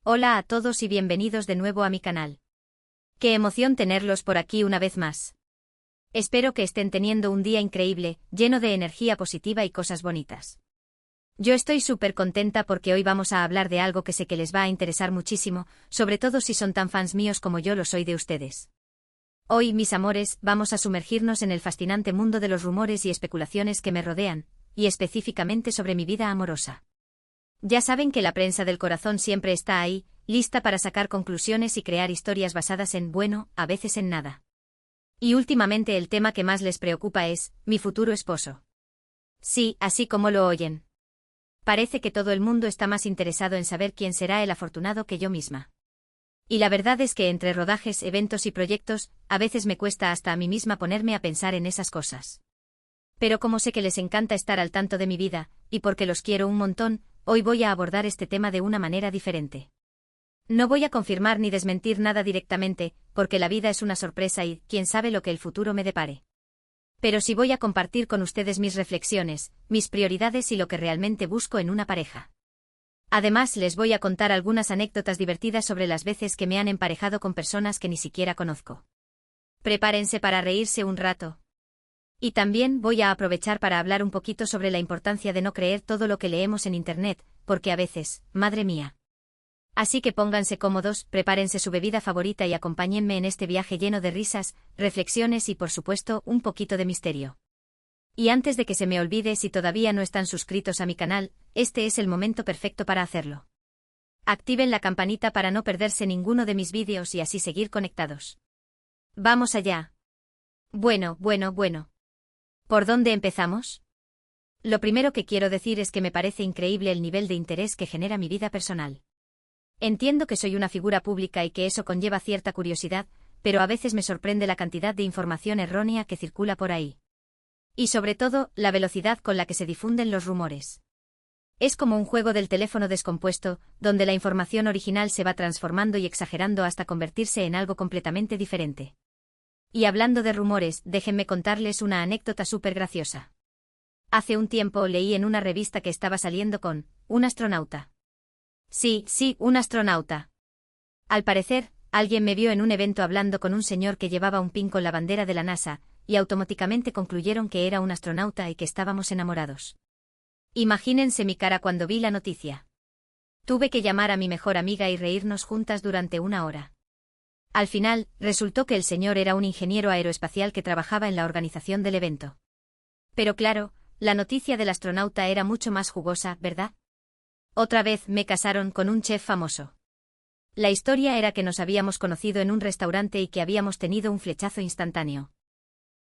Hola a todos y bienvenidos de nuevo a mi canal. Qué emoción tenerlos por aquí una vez más. Espero que estén teniendo un día increíble, lleno de energía positiva y cosas bonitas. Yo estoy súper contenta porque hoy vamos a hablar de algo que sé que les va a interesar muchísimo, sobre todo si son tan fans míos como yo lo soy de ustedes. Hoy, mis amores, vamos a sumergirnos en el fascinante mundo de los rumores y especulaciones que me rodean, y específicamente sobre mi vida amorosa. Ya saben que la prensa del corazón siempre está ahí, lista para sacar conclusiones y crear historias basadas en, bueno, a veces en nada. Y últimamente el tema que más les preocupa es, mi futuro esposo. Sí, así como lo oyen. Parece que todo el mundo está más interesado en saber quién será el afortunado que yo misma. Y la verdad es que entre rodajes, eventos y proyectos, a veces me cuesta hasta a mí misma ponerme a pensar en esas cosas. Pero como sé que les encanta estar al tanto de mi vida, y porque los quiero un montón, hoy voy a abordar este tema de una manera diferente. No voy a confirmar ni desmentir nada directamente, porque la vida es una sorpresa y, quién sabe lo que el futuro me depare. Pero sí voy a compartir con ustedes mis reflexiones, mis prioridades y lo que realmente busco en una pareja. Además, les voy a contar algunas anécdotas divertidas sobre las veces que me han emparejado con personas que ni siquiera conozco. Prepárense para reírse un rato. Y también voy a aprovechar para hablar un poquito sobre la importancia de no creer todo lo que leemos en Internet, porque a veces, madre mía. Así que pónganse cómodos, prepárense su bebida favorita y acompáñenme en este viaje lleno de risas, reflexiones y por supuesto, un poquito de misterio. Y antes de que se me olvide, si todavía no están suscritos a mi canal, este es el momento perfecto para hacerlo. Activen la campanita para no perderse ninguno de mis vídeos y así seguir conectados. ¡Vamos allá! Bueno. ¿Por dónde empezamos? Lo primero que quiero decir es que me parece increíble el nivel de interés que genera mi vida personal. Entiendo que soy una figura pública y que eso conlleva cierta curiosidad, pero a veces me sorprende la cantidad de información errónea que circula por ahí. Y sobre todo, la velocidad con la que se difunden los rumores. Es como un juego del teléfono descompuesto, donde la información original se va transformando y exagerando hasta convertirse en algo completamente diferente. Y hablando de rumores, déjenme contarles una anécdota súper graciosa. Hace un tiempo leí en una revista que estaba saliendo con un astronauta. Sí, un astronauta. Al parecer, alguien me vio en un evento hablando con un señor que llevaba un pin con la bandera de la NASA, y automáticamente concluyeron que era un astronauta y que estábamos enamorados. Imagínense mi cara cuando vi la noticia. Tuve que llamar a mi mejor amiga y reírnos juntas durante una hora. Al final, resultó que el señor era un ingeniero aeroespacial que trabajaba en la organización del evento. Pero claro, la noticia del astronauta era mucho más jugosa, ¿verdad? Otra vez me casaron con un chef famoso. La historia era que nos habíamos conocido en un restaurante y que habíamos tenido un flechazo instantáneo.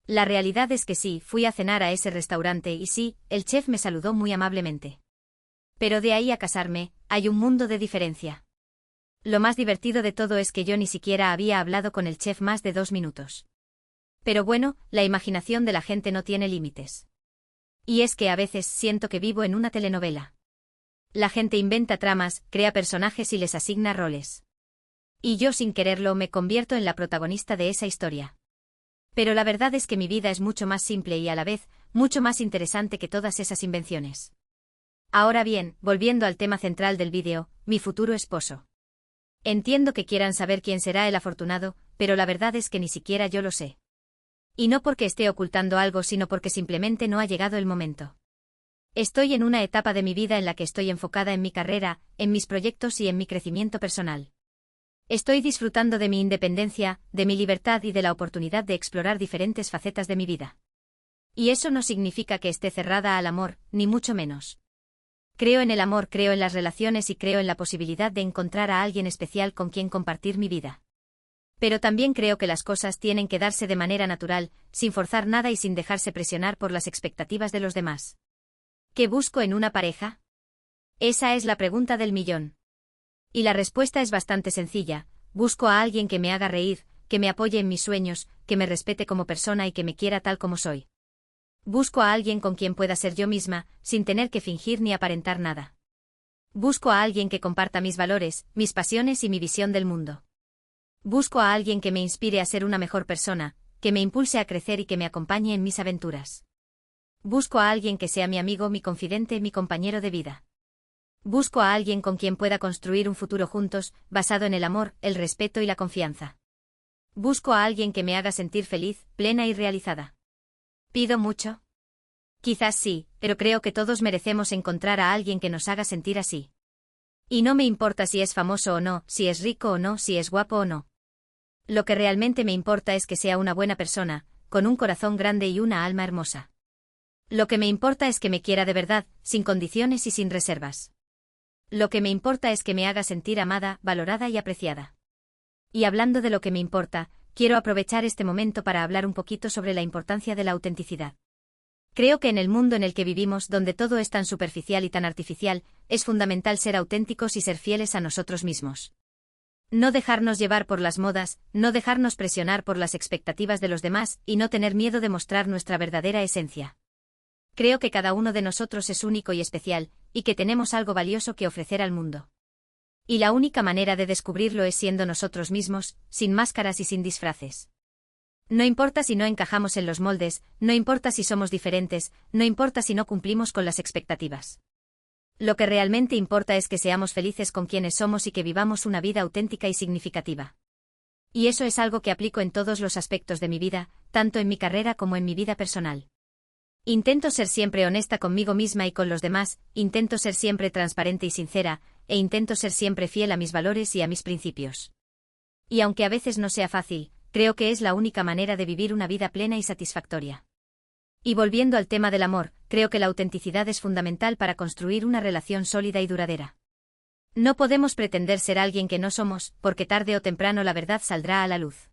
La realidad es que sí, fui a cenar a ese restaurante y sí, el chef me saludó muy amablemente. Pero de ahí a casarme, hay un mundo de diferencia. Lo más divertido de todo es que yo ni siquiera había hablado con el chef más de 2 minutos. Pero bueno, la imaginación de la gente no tiene límites. Y es que a veces siento que vivo en una telenovela. La gente inventa tramas, crea personajes y les asigna roles. Y yo sin quererlo me convierto en la protagonista de esa historia. Pero la verdad es que mi vida es mucho más simple y a la vez, mucho más interesante que todas esas invenciones. Ahora bien, volviendo al tema central del vídeo, mi futuro esposo. Entiendo que quieran saber quién será el afortunado, pero la verdad es que ni siquiera yo lo sé. Y no porque esté ocultando algo, sino porque simplemente no ha llegado el momento. Estoy en una etapa de mi vida en la que estoy enfocada en mi carrera, en mis proyectos y en mi crecimiento personal. Estoy disfrutando de mi independencia, de mi libertad y de la oportunidad de explorar diferentes facetas de mi vida. Y eso no significa que esté cerrada al amor, ni mucho menos. Creo en el amor, creo en las relaciones y creo en la posibilidad de encontrar a alguien especial con quien compartir mi vida. Pero también creo que las cosas tienen que darse de manera natural, sin forzar nada y sin dejarse presionar por las expectativas de los demás. ¿Qué busco en una pareja? Esa es la pregunta del millón. Y la respuesta es bastante sencilla: busco a alguien que me haga reír, que me apoye en mis sueños, que me respete como persona y que me quiera tal como soy. Busco a alguien con quien pueda ser yo misma, sin tener que fingir ni aparentar nada. Busco a alguien que comparta mis valores, mis pasiones y mi visión del mundo. Busco a alguien que me inspire a ser una mejor persona, que me impulse a crecer y que me acompañe en mis aventuras. Busco a alguien que sea mi amigo, mi confidente, mi compañero de vida. Busco a alguien con quien pueda construir un futuro juntos, basado en el amor, el respeto y la confianza. Busco a alguien que me haga sentir feliz, plena y realizada. ¿Pido mucho? Quizás sí, pero creo que todos merecemos encontrar a alguien que nos haga sentir así. Y no me importa si es famoso o no, si es rico o no, si es guapo o no. Lo que realmente me importa es que sea una buena persona, con un corazón grande y una alma hermosa. Lo que me importa es que me quiera de verdad, sin condiciones y sin reservas. Lo que me importa es que me haga sentir amada, valorada y apreciada. Y hablando de lo que me importa, quiero aprovechar este momento para hablar un poquito sobre la importancia de la autenticidad. Creo que en el mundo en el que vivimos, donde todo es tan superficial y tan artificial, es fundamental ser auténticos y ser fieles a nosotros mismos. No dejarnos llevar por las modas, no dejarnos presionar por las expectativas de los demás y no tener miedo de mostrar nuestra verdadera esencia. Creo que cada uno de nosotros es único y especial, y que tenemos algo valioso que ofrecer al mundo. Y la única manera de descubrirlo es siendo nosotros mismos, sin máscaras y sin disfraces. No importa si no encajamos en los moldes, no importa si somos diferentes, no importa si no cumplimos con las expectativas. Lo que realmente importa es que seamos felices con quienes somos y que vivamos una vida auténtica y significativa. Y eso es algo que aplico en todos los aspectos de mi vida, tanto en mi carrera como en mi vida personal. Intento ser siempre honesta conmigo misma y con los demás, intento ser siempre transparente y sincera, e intento ser siempre fiel a mis valores y a mis principios. Y aunque a veces no sea fácil, creo que es la única manera de vivir una vida plena y satisfactoria. Y volviendo al tema del amor, creo que la autenticidad es fundamental para construir una relación sólida y duradera. No podemos pretender ser alguien que no somos, porque tarde o temprano la verdad saldrá a la luz.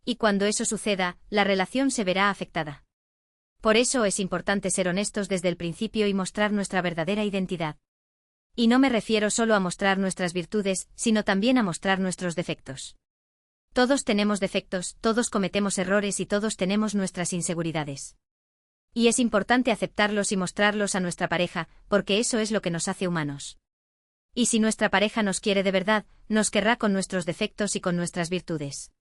Y cuando eso suceda, la relación se verá afectada. Por eso es importante ser honestos desde el principio y mostrar nuestra verdadera identidad. Y no me refiero solo a mostrar nuestras virtudes, sino también a mostrar nuestros defectos. Todos tenemos defectos, todos cometemos errores y todos tenemos nuestras inseguridades. Y es importante aceptarlos y mostrarlos a nuestra pareja, porque eso es lo que nos hace humanos. Y si nuestra pareja nos quiere de verdad, nos querrá con nuestros defectos y con nuestras virtudes.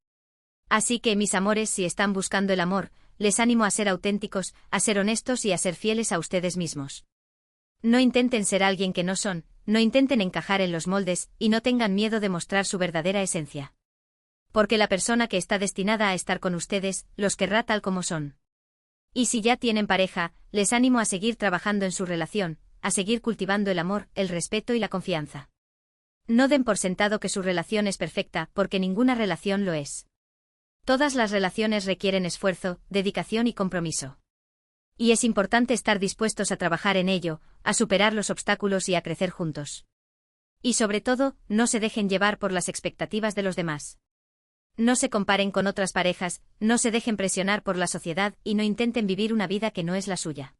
Así que, mis amores, si están buscando el amor, les animo a ser auténticos, a ser honestos y a ser fieles a ustedes mismos. No intenten ser alguien que no son, no intenten encajar en los moldes, y no tengan miedo de mostrar su verdadera esencia. Porque la persona que está destinada a estar con ustedes, los querrá tal como son. Y si ya tienen pareja, les animo a seguir trabajando en su relación, a seguir cultivando el amor, el respeto y la confianza. No den por sentado que su relación es perfecta, porque ninguna relación lo es. Todas las relaciones requieren esfuerzo, dedicación y compromiso. Y es importante estar dispuestos a trabajar en ello, a superar los obstáculos y a crecer juntos. Y sobre todo, no se dejen llevar por las expectativas de los demás. No se comparen con otras parejas, no se dejen presionar por la sociedad y no intenten vivir una vida que no es la suya.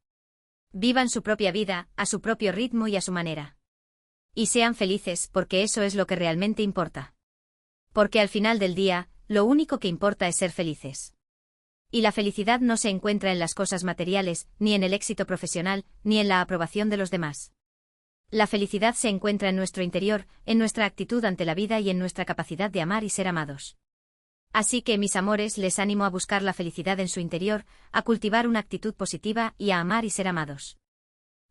Vivan su propia vida, a su propio ritmo y a su manera. Y sean felices, porque eso es lo que realmente importa. Porque al final del día, lo único que importa es ser felices. Y la felicidad no se encuentra en las cosas materiales, ni en el éxito profesional, ni en la aprobación de los demás. La felicidad se encuentra en nuestro interior, en nuestra actitud ante la vida y en nuestra capacidad de amar y ser amados. Así que, mis amores, les animo a buscar la felicidad en su interior, a cultivar una actitud positiva y a amar y ser amados.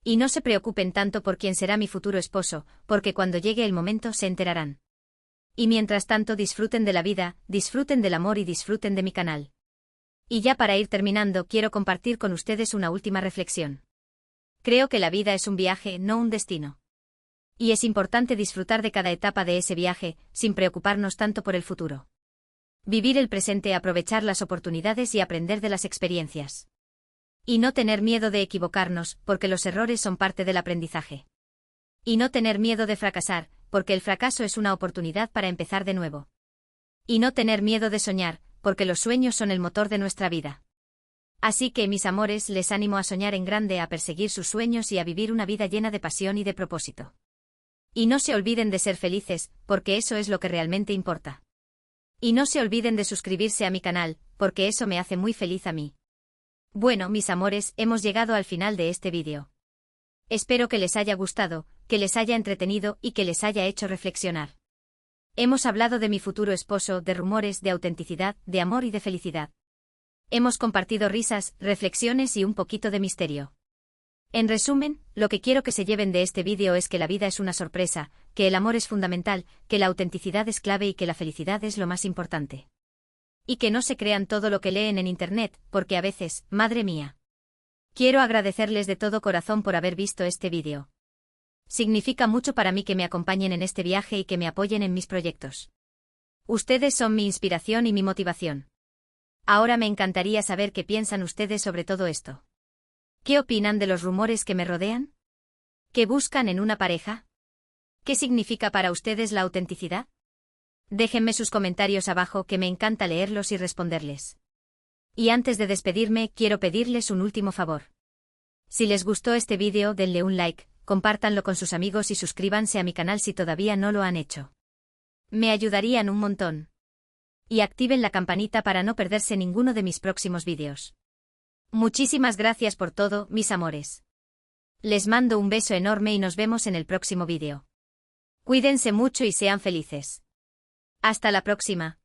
Y no se preocupen tanto por quién será mi futuro esposo, porque cuando llegue el momento se enterarán. Y mientras tanto disfruten de la vida, disfruten del amor y disfruten de mi canal. Y ya para ir terminando, quiero compartir con ustedes una última reflexión. Creo que la vida es un viaje, no un destino. Y es importante disfrutar de cada etapa de ese viaje, sin preocuparnos tanto por el futuro. Vivir el presente, aprovechar las oportunidades y aprender de las experiencias. Y no tener miedo de equivocarnos, porque los errores son parte del aprendizaje. Y no tener miedo de fracasar, porque el fracaso es una oportunidad para empezar de nuevo. Y no tener miedo de soñar, porque los sueños son el motor de nuestra vida. Así que, mis amores, les animo a soñar en grande, a perseguir sus sueños y a vivir una vida llena de pasión y de propósito. Y no se olviden de ser felices, porque eso es lo que realmente importa. Y no se olviden de suscribirse a mi canal, porque eso me hace muy feliz a mí. Bueno, mis amores, hemos llegado al final de este vídeo. Espero que les haya gustado, que les haya entretenido y que les haya hecho reflexionar. Hemos hablado de mi futuro esposo, de rumores, de autenticidad, de amor y de felicidad. Hemos compartido risas, reflexiones y un poquito de misterio. En resumen, lo que quiero que se lleven de este vídeo es que la vida es una sorpresa, que el amor es fundamental, que la autenticidad es clave y que la felicidad es lo más importante. Y que no se crean todo lo que leen en internet, porque a veces, madre mía. Quiero agradecerles de todo corazón por haber visto este vídeo. Significa mucho para mí que me acompañen en este viaje y que me apoyen en mis proyectos. Ustedes son mi inspiración y mi motivación. Ahora me encantaría saber qué piensan ustedes sobre todo esto. ¿Qué opinan de los rumores que me rodean? ¿Qué buscan en una pareja? ¿Qué significa para ustedes la autenticidad? Déjenme sus comentarios abajo que me encanta leerlos y responderles. Y antes de despedirme, quiero pedirles un último favor. Si les gustó este vídeo, denle un like, compártanlo con sus amigos y suscríbanse a mi canal si todavía no lo han hecho. Me ayudarían un montón. Y activen la campanita para no perderse ninguno de mis próximos vídeos. Muchísimas gracias por todo, mis amores. Les mando un beso enorme y nos vemos en el próximo vídeo. Cuídense mucho y sean felices. Hasta la próxima.